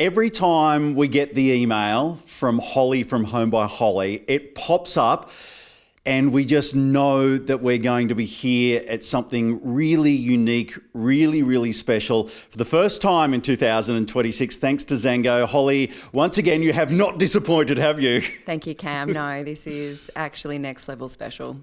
Every time we get the email from Holly from Home by Holly, it pops up and we just know that we're going to be here at something really unique, really, really special. For the first time in 2026, thanks to Zango. Holly, once again, you have not disappointed, have you? Thank you, Cam. No, this is actually next level special.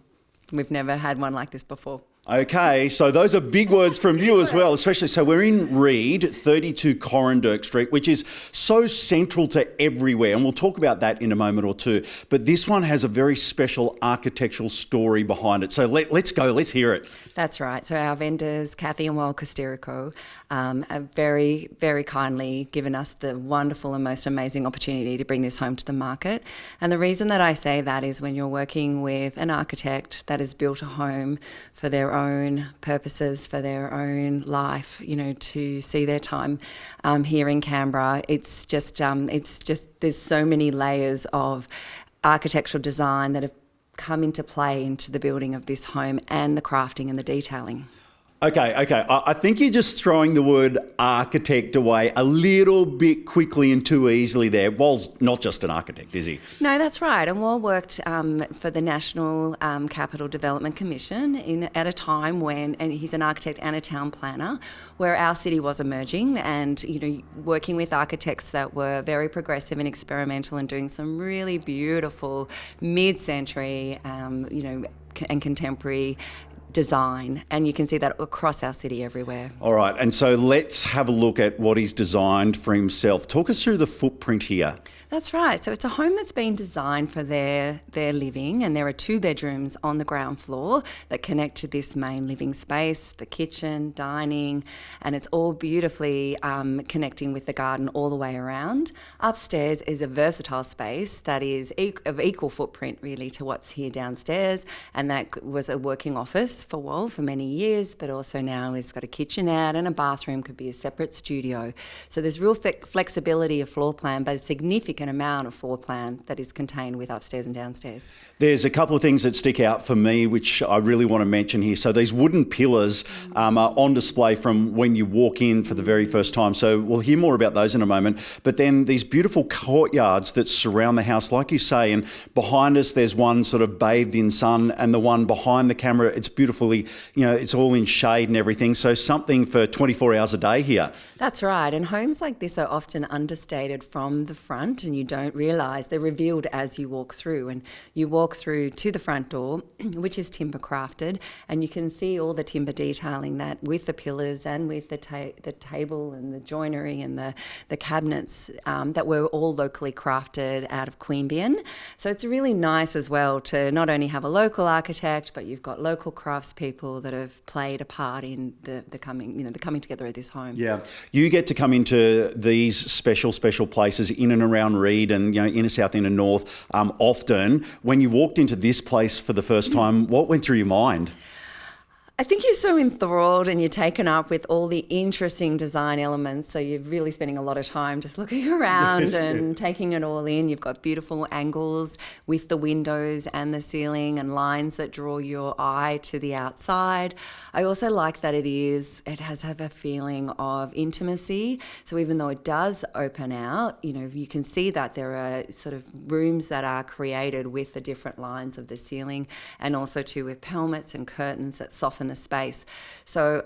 We've never had one like this before. Okay, so those are big words from you as well, especially. So we're in REID, 32 Coranderrk Street, which is so central to everywhere. And we'll talk about that in a moment or two. But this one has a very special architectural story behind it. So let's go, let's hear it. That's right. So our vendors, Kathy and Well Costerico, have very, very kindly given us the wonderful and most amazing opportunity to bring this home to the market. And the reason that I say that is when you're working with an architect that has built a home for their own purposes, for their own life, to see their time here in Canberra, it's just there's so many layers of architectural design that have come into play into the building of this home and the crafting and the detailing. Okay. I think you're just throwing the word architect away a little bit quickly and too easily there. Wal's not just an architect, is he? No, that's right. And Wal worked for the National Capital Development Commission at a time when, and he's an architect and a town planner, where our city was emerging and, working with architects that were very progressive and experimental and doing some really beautiful mid-century, and contemporary design, and you can see that across our city everywhere. All right, and so let's have a look at what he's designed for himself. Talk us through the footprint here. That's right. So it's a home that's been designed for their living, and there are 2 bedrooms on the ground floor that connect to this main living space, the kitchen, dining, and it's all beautifully connecting with the garden all the way around. Upstairs is a versatile space that is of equal footprint really to what's here downstairs, and that was a working office for Wal for many years, but also now has got a kitchen out and a bathroom, could be a separate studio. So there's real flexibility of floor plan, but a significant amount of floor plan that is contained with upstairs and downstairs. There's a couple of things that stick out for me, which I really want to mention here. So these wooden pillars are on display from when you walk in for the very first time. So we'll hear more about those in a moment. But then these beautiful courtyards that surround the house, like you say, and behind us there's one sort of bathed in sun, and the one behind the camera, it's beautifully, it's all in shade and everything. So something for 24 hours a day here. That's right. And homes like this are often understated from the front, and you don't realise they're revealed as you walk through. And you walk through to the front door, which is timber crafted, and you can see all the timber detailing that with the pillars and with the table and the joinery and the cabinets that were all locally crafted out of Queanbeyan. So it's really nice as well to not only have a local architect, but you've got local craftspeople that have played a part in the coming together of this home. Yeah, you get to come into these special places in and around REID and inner south, inner north often. When you walked into this place for the first time, what went through your mind? I think you're so enthralled and you're taken up with all the interesting design elements. So you're really spending a lot of time just looking around and taking it all in. You've got beautiful angles with the windows and the ceiling and lines that draw your eye to the outside. I also like that it has a feeling of intimacy. So even though it does open out, you can see that there are sort of rooms that are created with the different lines of the ceiling, and also too with pelmets and curtains that soften the space. So,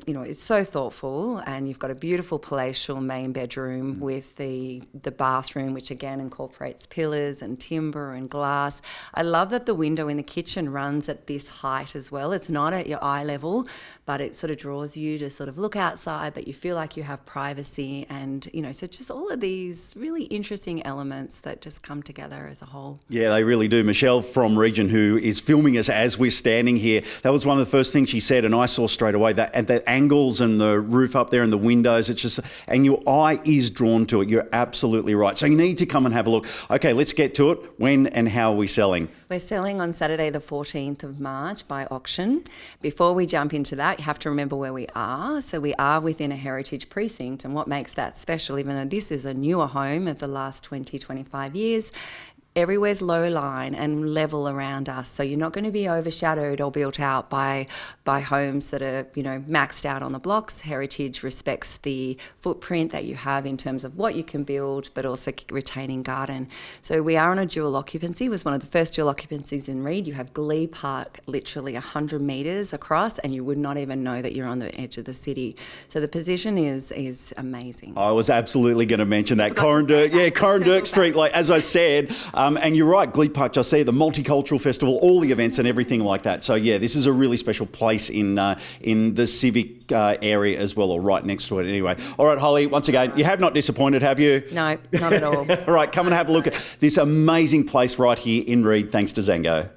it's so thoughtful, and you've got a beautiful palatial main bedroom with the bathroom, which again incorporates pillars and timber and glass. I love that the window in the kitchen runs at this height as well. It's not at your eye level, but it sort of draws you to sort of look outside, but you feel like you have privacy, and, so just all of these really interesting elements that just come together as a whole. Yeah, they really do. Michelle from Region, who is filming us as we're standing here, that was one of the first things she said, and I saw straight away that at the angles and the roof up there and the windows, it's just, and your eye is drawn to it. You're absolutely right. So you need to come and have a look. Okay, let's get to it. When and how are we selling? We're selling on Saturday the 14th of March by auction. Before we jump into that, you have to remember where we are. So we are within a heritage precinct, and what makes that special, even though this is a newer home of the last 20, 25 years, everywhere's low line and level around us. So you're not going to be overshadowed or built out by homes that are, maxed out on the blocks. Heritage respects the footprint that you have in terms of what you can build, but also retaining garden. So we are on a dual occupancy. It was one of the first dual occupancies in REID. You have Glebe Park literally 100 metres across, and you would not even know that you're on the edge of the city. So the position is amazing. I was absolutely going to mention that. Coranderrk Street, like as I said, and you're right, Glebe Park just there, the multicultural festival, all the events and everything like that. So yeah, this is a really special place in the civic area as well, or right next to it anyway. All right, Holly, once again, you have not disappointed, have you? No, not at all. All right, come and have a look at this amazing place right here in REID, thanks to Zango.